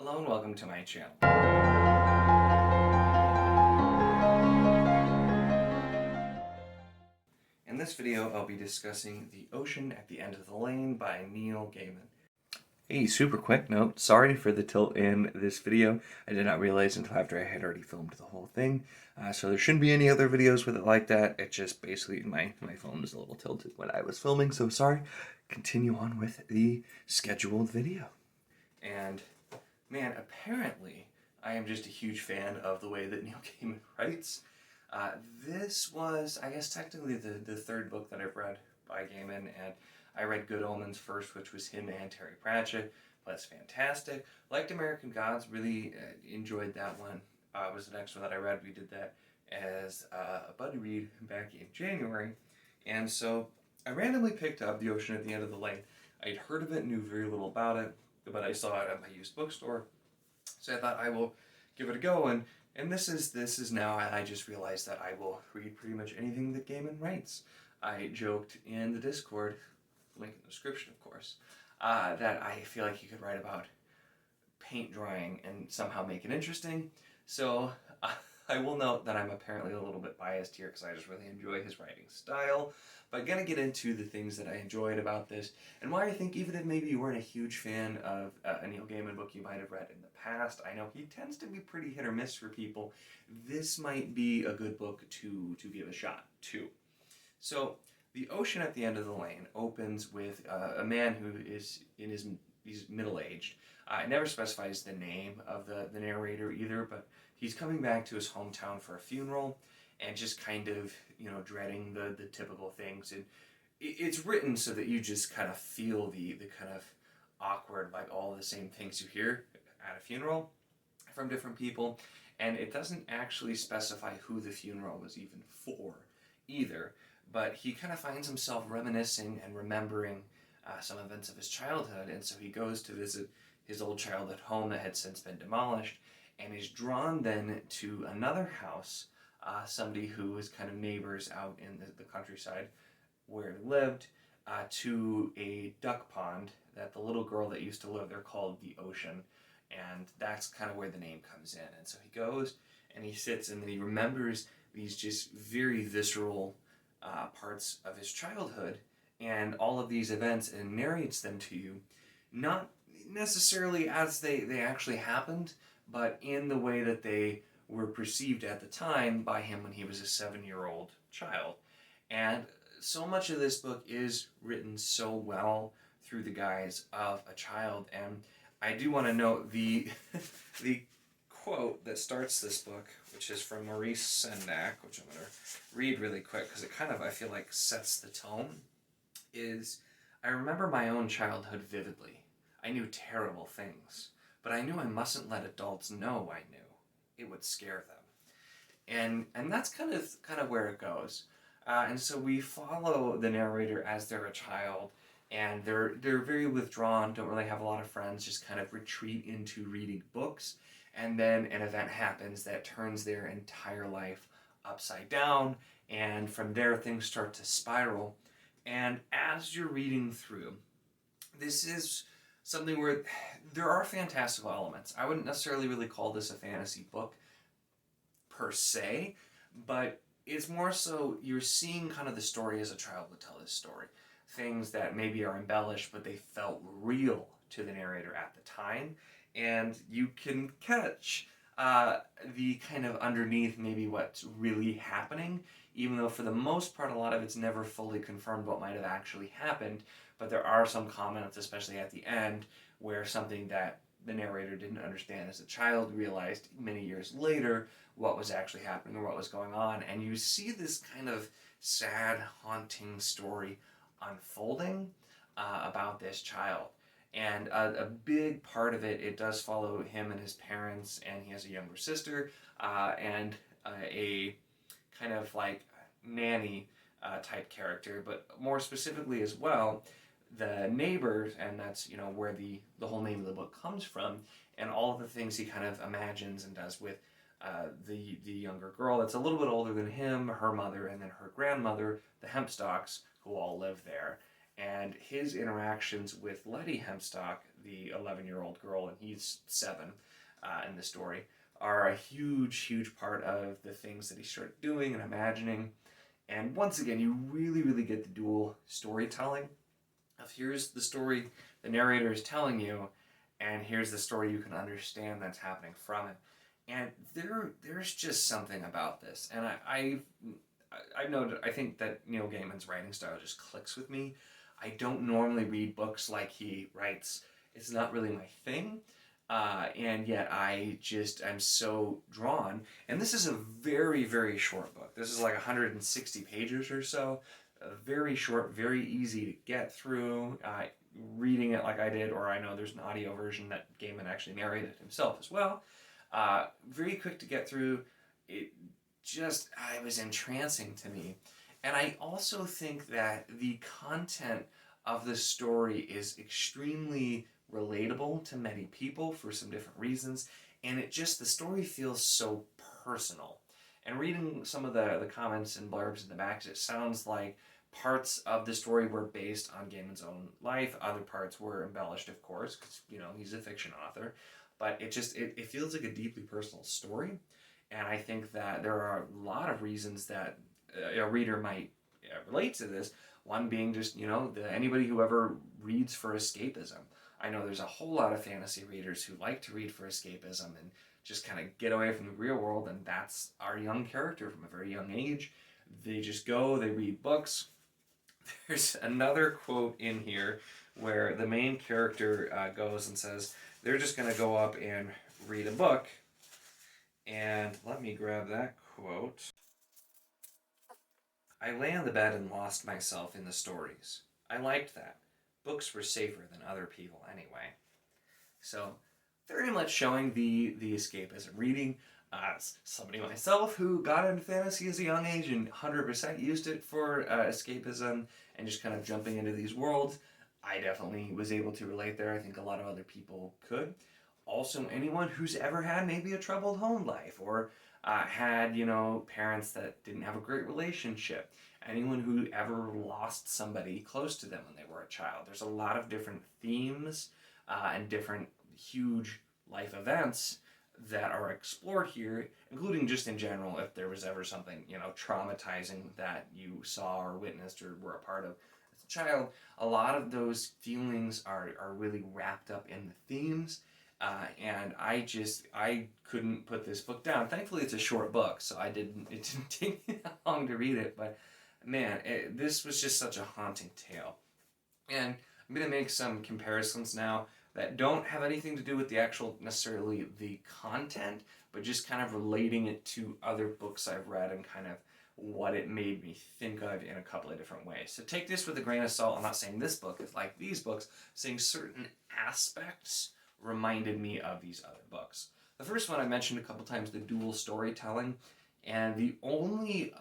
Hello and welcome to my channel. In this video, I'll be discussing The Ocean at the End of the Lane by Neil Gaiman. Hey, super quick note, sorry for the tilt in this video. I did not realize until after I had already filmed the whole thing. So there shouldn't be any other videos with it like that. It just basically, my phone was a little tilted when I was filming, so sorry. Continue on with the scheduled video. And man, apparently I am just a huge fan of the way that Neil Gaiman writes. This was, I guess, technically the third book that I've read by Gaiman, and I read Good Omens first, which was him and Terry Pratchett. That's fantastic. Liked American Gods, really enjoyed that one. Was the next one that I read. We did that as a buddy read back in January, and so I randomly picked up The Ocean at the End of the Lane. I'd heard of it, knew very little about it, but I saw it at my used bookstore, so I thought I will give it a go. And this is now, I just realized that I will read pretty much anything that Gaiman writes. I joked in the Discord, link in the description of course, that I feel like he could write about paint drying and somehow make it interesting. So I will note that I'm apparently a little bit biased here because I just really enjoy his writing style. But I'm going to get into the things that I enjoyed about this and why I think even if maybe you weren't a huge fan of a Neil Gaiman book you might have read in the past, I know he tends to be pretty hit or miss for people, this might be a good book to give a shot to. So, The Ocean at the End of the Lane opens with a man who is in he's middle-aged. It never specifies the name of the narrator either, but he's coming back to his hometown for a funeral and just kind of, dreading the typical things. And it's written so that you just kind of feel the kind of awkward, like all the same things you hear at a funeral from different people. And it doesn't actually specify who the funeral was even for either. But he kind of finds himself reminiscing and remembering some events of his childhood, and so he goes to visit his old childhood home that had since been demolished, and is drawn then to another house, somebody who was kind of neighbors out in the countryside where he lived, to a duck pond that the little girl that used to live there called the Ocean, and that's kind of where the name comes in. And so he goes and he sits and then he remembers these just very visceral parts of his childhood and all of these events and narrates them to you, not necessarily as they actually happened, but in the way that they were perceived at the time by him when he was a 7-year-old child. And so much of this book is written so well through the guise of a child. And I do want to note the quote that starts this book, which is from Maurice Sendak, which I'm going to read really quick because it kind of, I feel like, sets the tone, is, "I remember my own childhood vividly. I knew terrible things, but I knew I mustn't let adults know I knew. It would scare them." And that's kind of where it goes. And so we follow the narrator as they're a child, and they're very withdrawn, don't really have a lot of friends, just kind of retreat into reading books. And then an event happens that turns their entire life upside down, and from there things start to spiral. And as you're reading through, this is something where there are fantastical elements. I wouldn't necessarily really call this a fantasy book per se, but it's more so you're seeing kind of the story as a child would tell this story. Things that maybe are embellished, but they felt real to the narrator at the time. And you can catch the kind of underneath maybe what's really happening, even though for the most part a lot of it's never fully confirmed what might have actually happened. But there are some comments, especially at the end, where something that the narrator didn't understand as a child realized many years later what was actually happening or what was going on. And you see this kind of sad, haunting story unfolding about this child. And a big part of it does follow him and his parents, and he has a younger sister, and a kind of like nanny type character, but more specifically as well, the neighbors, and that's, where the whole name of the book comes from, and all of the things he kind of imagines and does with the younger girl that's a little bit older than him, her mother, and then her grandmother, the Hempstocks, who all live there. And his interactions with Letty Hempstock, the 11-year-old girl, and he's 7 in the story, are a huge part of the things that he started doing and imagining. And once again, you really get the dual storytelling of here's the story the narrator is telling you, and here's the story you can understand that's happening from it. And there's just something about this, and I've noted, I think that Neil Gaiman's writing style just clicks with me. I don't normally read books like he writes. It's not really my thing. And yet I'm so drawn. And this is a very short book. This is like 160 pages or so. Very short, very easy to get through. Reading it like I did, or I know there's an audio version that Gaiman actually narrated himself as well. Very quick to get through. It was entrancing to me. And I also think that the content of the story is extremely relatable to many people for some different reasons, and the story feels so personal. And reading some of the comments and blurbs in the back, it sounds like parts of the story were based on Gaiman's own life, other parts were embellished, of course, because he's a fiction author, but it feels like a deeply personal story. And I think that there are a lot of reasons that a reader might relate to this. One being just, anybody who ever reads for escapism. I know there's a whole lot of fantasy readers who like to read for escapism and just kind of get away from the real world, and that's our young character from a very young age. They just go, they read books. There's another quote in here where the main character goes and says, they're just going to go up and read a book. And let me grab that quote. I lay on the bed and lost myself in the stories. I liked that. Books were safer than other people anyway. So, very much showing the escapism. Reading, somebody myself who got into fantasy as a young age and 100% used it for escapism and just kind of jumping into these worlds. I definitely was able to relate there. I think a lot of other people could. Also, anyone who's ever had maybe a troubled home life or had, parents that didn't have a great relationship. Anyone who ever lost somebody close to them when they were a child. There's a lot of different themes and different huge life events that are explored here, including just in general, if there was ever something, traumatizing that you saw or witnessed or were a part of as a child. A lot of those feelings are really wrapped up in the themes. And I couldn't put this book down. Thankfully, it's a short book, so it didn't take me that long to read it. But man, this was just such a haunting tale. And I'm gonna make some comparisons now that don't have anything to do with the actual necessarily the content, but just kind of relating it to other books I've read and kind of what it made me think of in a couple of different ways. So take this with a grain of salt. I'm not saying this book is like these books, saying certain aspects reminded me of these other books. The first one I mentioned a couple times, the dual storytelling, and the only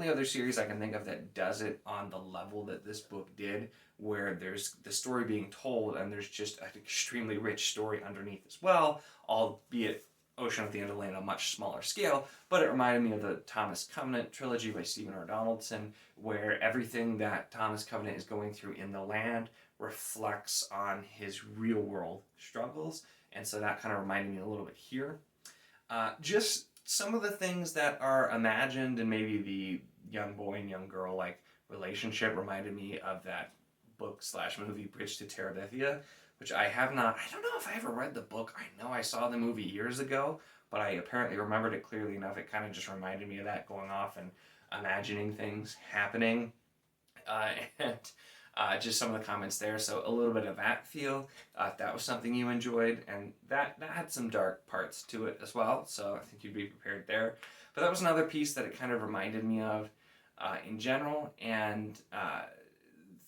other series I can think of that does it on the level that this book did, where there's the story being told and there's just an extremely rich story underneath as well, albeit Ocean at the End of the Lane on a much smaller scale, but it reminded me of the Thomas Covenant trilogy by Stephen R. Donaldson, where everything that Thomas Covenant is going through in the land reflects on his real world struggles, and so that kind of reminded me a little bit here. Just some of the things that are imagined and maybe the young boy and young girl like relationship reminded me of that book/movie Bridge to Terabithia, which I have not. I don't know if I ever read the book. I know I saw the movie years ago, but I apparently remembered it clearly enough. It kind of just reminded me of that, going off and imagining things happening. And just some of the comments there, so a little bit of that feel. If that was something you enjoyed, and that had some dark parts to it as well, so I think you'd be prepared there. But that was another piece that it kind of reminded me of in general, and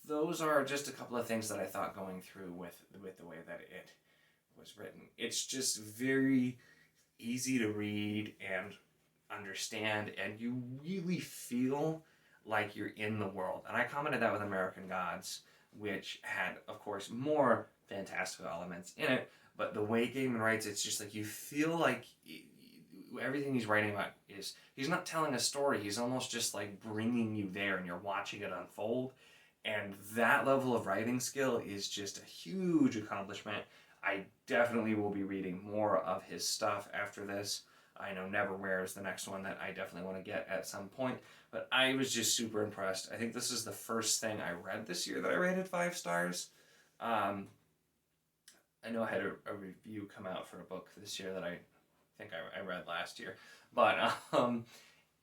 those are just a couple of things that I thought going through with the way that it was written. It's just very easy to read and understand, and you really feel like you're in the world. And I commented that with American Gods, which had, of course, more fantastical elements in it, but the way Gaiman writes, it's just like you feel like everything he's writing about is, he's not telling a story, he's almost just like bringing you there and you're watching it unfold. And that level of writing skill is just a huge accomplishment. I definitely will be reading more of his stuff after this. I know Neverwhere is the next one that I definitely want to get at some point, but I was just super impressed. I think this is the first thing I read this year that I rated 5 stars. I know I had a review come out for a book this year that I think I read last year, but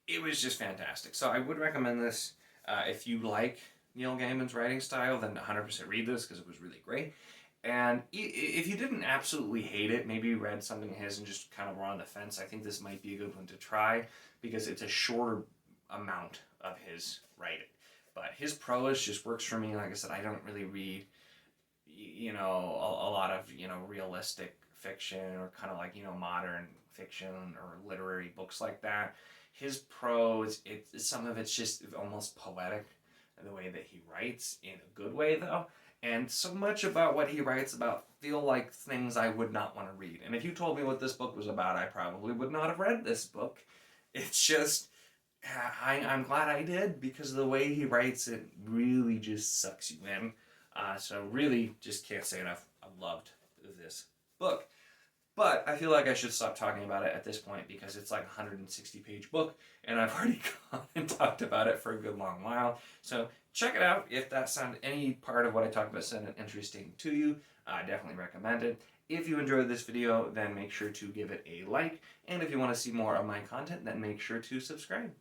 it was just fantastic. So I would recommend this. If you like Neil Gaiman's writing style, then 100% read this because it was really great. And if you didn't absolutely hate it, maybe you read something of his and just kind of were on the fence, I think this might be a good one to try because it's a shorter amount of his writing. But his prose just works for me. Like I said, I don't really read, a lot of, realistic fiction or kind of like, modern fiction or literary books like that. His prose, some of it's just almost poetic, the way that he writes, in a good way though. And so much about what he writes about feel like things I would not want to read. And if you told me what this book was about, I probably would not have read this book. It's just, I'm glad I did because the way he writes it really just sucks you in. So really just can't say enough. I loved this book. But I feel like I should stop talking about it at this point because it's like a 160-page book and I've already gone and talked about it for a good long while. So check it out if that sounded, any part of what I talked about sounded interesting to you. I definitely recommend it. If you enjoyed this video, then make sure to give it a like. And if you want to see more of my content, then make sure to subscribe.